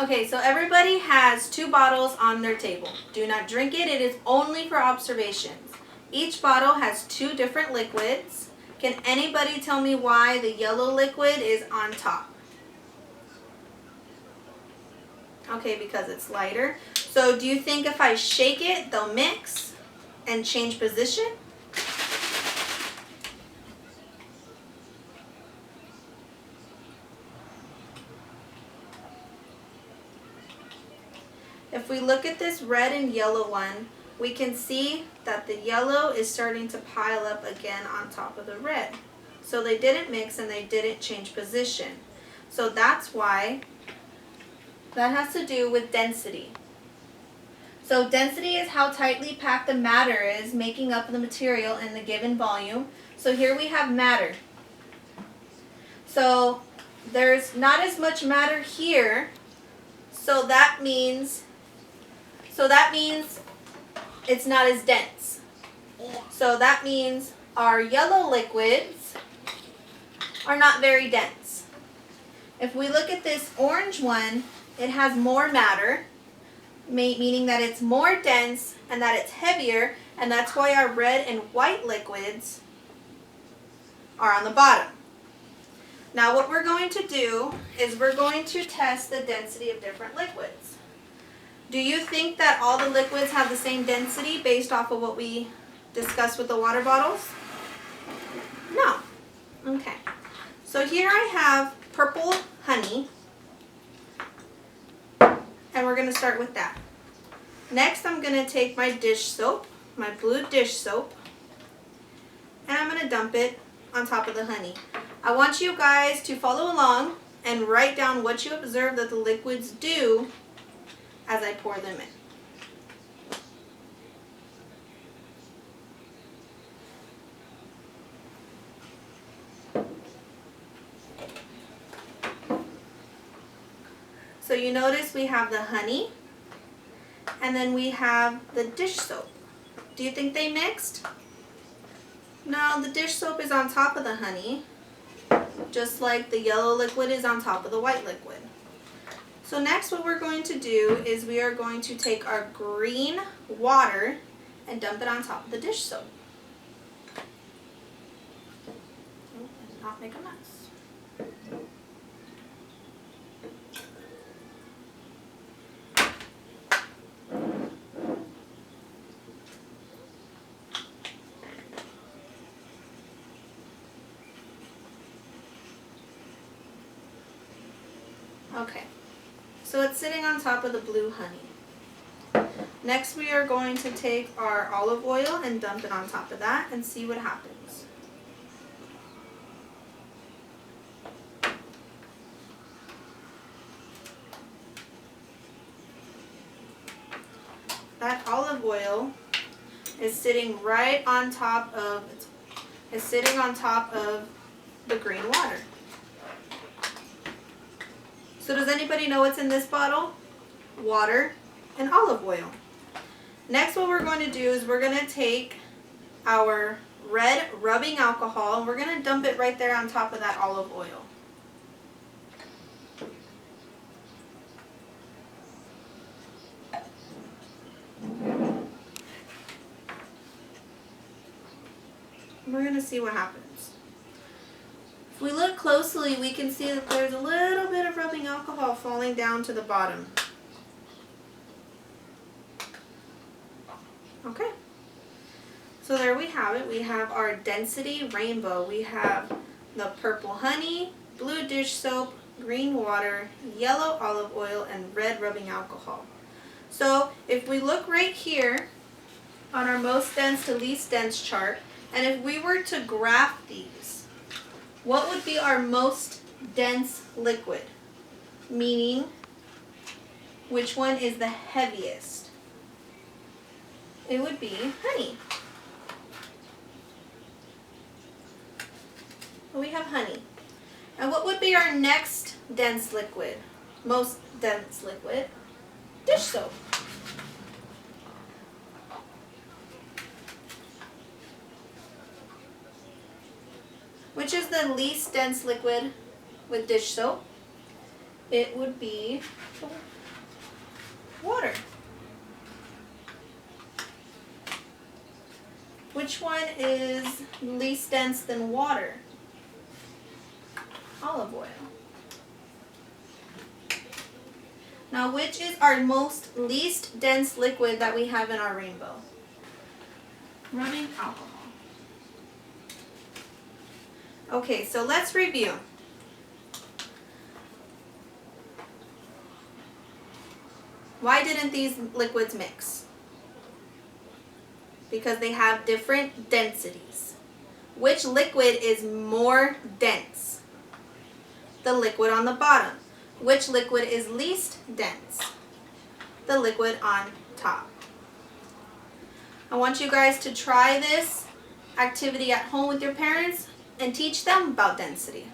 Okay, so everybody has 2 bottles on their table. Do not drink it. It is only for observations. Each bottle has 2 different liquids. Can anybody tell me why the yellow liquid is on top? Okay, because it's lighter. So do you think if I shake it, they'll mix and change position? If we look at this red and yellow one, we can see that the yellow is starting to pile up again on top of the red. So they didn't mix and they didn't change position. So that's why that has to do with density. So density is how tightly packed the matter is making up the material in the given volume. So here we have matter. So there's not as much matter here. So that means it's not as dense. So that means our yellow liquids are not very dense. If we look at this orange one, it has more matter, meaning that it's more dense and that it's heavier, and that's why our red and white liquids are on the bottom. Now what we're going to do is we're going to test the density of different liquids. Do you think that all the liquids have the same density based off of what we discussed with the water bottles? No. Okay. So here I have purple honey, and we're going to start with that. Next I'm going to take my dish soap, my blue dish soap, and I'm going to dump it on top of the honey. I want you guys to follow along and write down what you observe that the liquids do as I pour them in. So you notice we have the honey, and then we have the dish soap. Do you think they mixed? No, the dish soap is on top of the honey, just like the yellow liquid is on top of the white liquid. So next what we're going to do is we are going to take our green water and dump it on top of the dish soap. And not make a mess. Okay. So it's sitting on top of the blue honey. Next we are going to take our olive oil and dump it on top of that and see what happens. That olive oil is sitting right on top of the green water. So does anybody know what's in this bottle? Water and olive oil. Next what we're going to do is we're going to take our red rubbing alcohol and we're going to dump it right there on top of that olive oil. We're going to see what happens. If we look closely, we can see that there's a little bit of rubbing alcohol falling down to the bottom. Okay. So there we have it. We have our density rainbow. We have the purple honey, blue dish soap, green water, yellow olive oil, and red rubbing alcohol. So if we look right here on our most dense to least dense chart, and if we were to graph these, what would be our most dense liquid? Meaning, which one is the heaviest? It would be honey. We have honey. And what would be our next dense liquid? Most dense liquid? Dish soap. Which is the least dense liquid with dish soap? it would be water. Which one is least dense than water? Olive oil. Now, which is our least dense liquid that we have in our rainbow? Rubbing alcohol. Okay, so let's review. Why didn't these liquids mix? Because they have different densities. Which liquid is more dense? The liquid on the bottom. Which liquid is least dense? The liquid on top. I want you guys to try this activity at home with your parents and teach them about density.